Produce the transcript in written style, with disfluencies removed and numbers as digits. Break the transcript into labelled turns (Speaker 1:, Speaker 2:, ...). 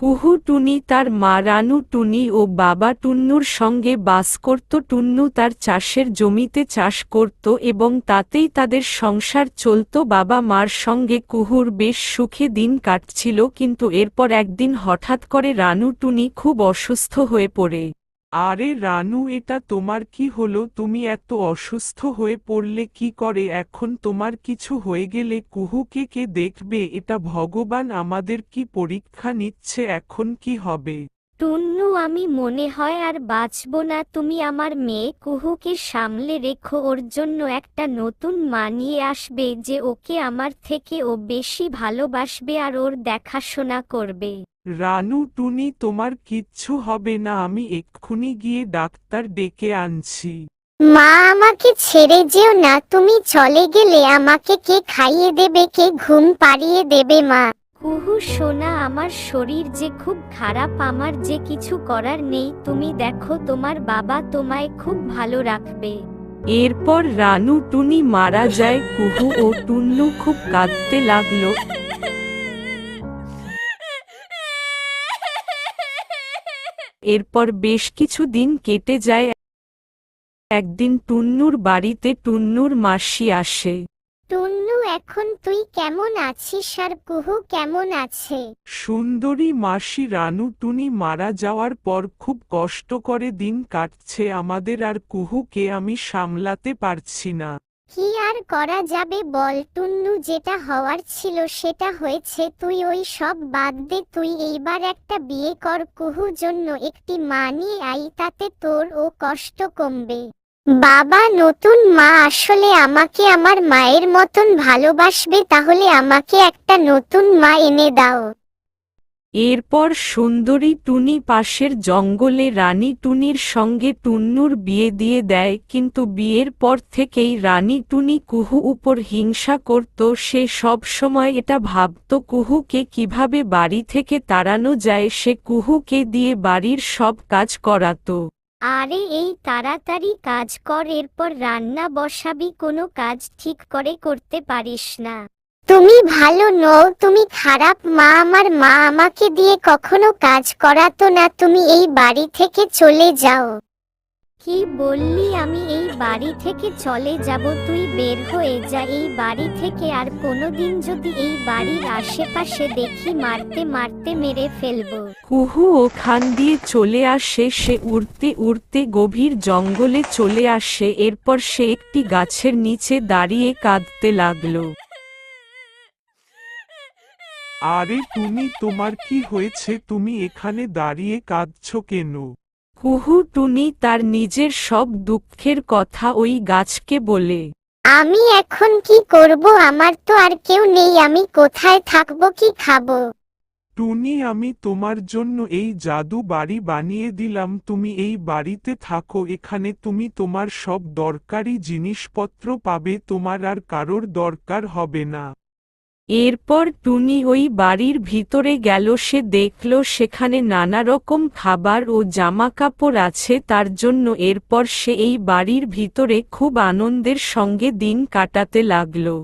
Speaker 1: কুহু টুনি তার মা রানু টুনি ও বাবা টুন্নুর সঙ্গে বাস করত। টুন্নু তার চাষের জমিতে চাষ করত এবং তাতেই তাদের সংসার চলত। বাবা মার সঙ্গে কুহুর বেশ সুখে দিন কাটছিল, কিন্তু এরপর একদিন হঠাৎ করে রানু টুনি খুব অসুস্থ হয়ে পড়ে।
Speaker 2: আরে রানু, এটা তোমার কি হলো? তুমি এত অসুস্থ হয়ে পড়লে কি করে? এখন তোমার কিছু হয়ে গেলে কুহুকে কে দেখবে? এটা ভগবান আমাদের কি পরীক্ষা নিচ্ছে? এখন কি হবে?
Speaker 3: টুন্নু, আমি মনে হয় আর বাঁচব না। তুমি আমার মেয়ে কুহুকে সামলে রেখো, ওর জন্য একটা নতুন মা নিয়ে আসবে যে ওকে আমার থেকে ও বেশি ভালোবাসবে আর ওর দেখাশোনা করবে।
Speaker 2: রানু টুনি, তোমার কিচ্ছু হবে না, আমি এক্ষুনি গিয়ে ডাক্তার ডেকে আনছি।
Speaker 4: মা, আমাকে ছেড়ে যেও না। তুমি চলে গেলে আমাকে কে খাইয়ে দেবে, কে ঘুম পাড়িয়ে দেবে? মা,
Speaker 3: কুহু সোনা, আমার শরীর যে খুব খারাপ, আমার যে কিছু করার নেই। তুমি দেখো, তোমার বাবা তোমায় খুব ভালো রাখবে।
Speaker 1: এরপর রানু টুনি মারা যায়। কুহু ও টুন্নু খুব কাঁদতে লাগলো। এরপর বেশ কিছু দিন কেটে যায়। একদিন টুন্নুর বাড়িতে টুন্নুর মাসি আসে।
Speaker 4: টুন্নু, এখন তুই কেমন আছিস আর কুহু কেমন আছে?
Speaker 2: সুন্দরী মাসি, রানু টুনি মারা যাওয়ার পর খুব কষ্ট করে দিন কাটছে আমাদের, আর কুহুকে আমি সামলাতে পারছি না।
Speaker 4: কি আর করা যাবে বল টুন্নু, যেটা হওয়ার ছিল সেটা হয়েছে। তুই ওই সব বাদ দে, তুই এইবার একটা বিয়ে কর, কুহু জন্য একটি মা নিয়ে আই, তাতে তোর ও কষ্ট কমবে। বাবা, নতুন মা আসলে আমাকে আমার মায়ের মতন ভালোবাসবে, তাহলে আমাকে একটা নতুন মা এনে দাও।
Speaker 1: এরপর সুন্দরী টুনি পাশের জঙ্গলে রানী টুনির সঙ্গে টুন্নুর বিয়ে দিয়ে দেয়। কিন্তু বিয়ের পর থেকেই রানী টুনি কুহু উপর হিংসা করত। সে সব সময় এটা ভাবত কুহুকে কিভাবে বাড়ি থেকে তাড়ানো যায়। সে কুহুকে দিয়ে বাড়ির সব কাজ করাতো।
Speaker 3: আরে এই তাড়াতাড়ি কাজ কর, এরপর রান্না বসাবি। কোনো কাজ ঠিক করে করতে পারিস না।
Speaker 4: তুমি ভালো নও, তুমি খারাপ মা। আমার মা আমাকে দিয়ে কখনো কাজ করাতো না। তুমি এই বাড়ি থেকে চলে যাও।
Speaker 3: কি বললি? আমি এই বাড়ি থেকে চলে যাব? তুই বের হয়ে যা এই বাড়ি থেকে। আর কোনোদিন যদি এই বাড়ির আশেপাশে দেখি, মারতে মারতে মেরে ফেলবো।
Speaker 1: কুহু ওখান দিয়ে চলে আসে। সে উড়তে উড়তে গভীর জঙ্গলে চলে আসে। এরপর সে একটি গাছের নিচে দাঁড়িয়ে কাঁদতে লাগলো।
Speaker 2: আরে টুনি, তোমার কি হয়েছে? তুমি এখানে দাঁড়িয়ে কাঁদছো কেন?
Speaker 1: কুহু টুনি তার নিজের সব দুঃখের কথা ওই গাছকে বলে।
Speaker 4: আমি এখন কি করব? আমার তো আর কেউ নেই, আমি কোথায় থাকবো, কি খাবো?
Speaker 2: টুনি, আমি তোমার জন্য এই জাদু বাড়ি বানিয়ে দিলাম। তুমি এই বাড়িতে থাকো। এখানে তুমি তোমার সব দরকারি জিনিসপত্র পাবে, তোমার আর কারোর দরকার হবে না।
Speaker 1: এরপর টুনি ওই বাড়ির ভিতরে গেল। সে দেখল সেখানে নানা রকম খাবার ও জামাকাপড় আছে তার জন্য। এরপর সে এই বাড়ির ভিতরে খুব আনন্দের সঙ্গে দিন কাটাতে লাগলো।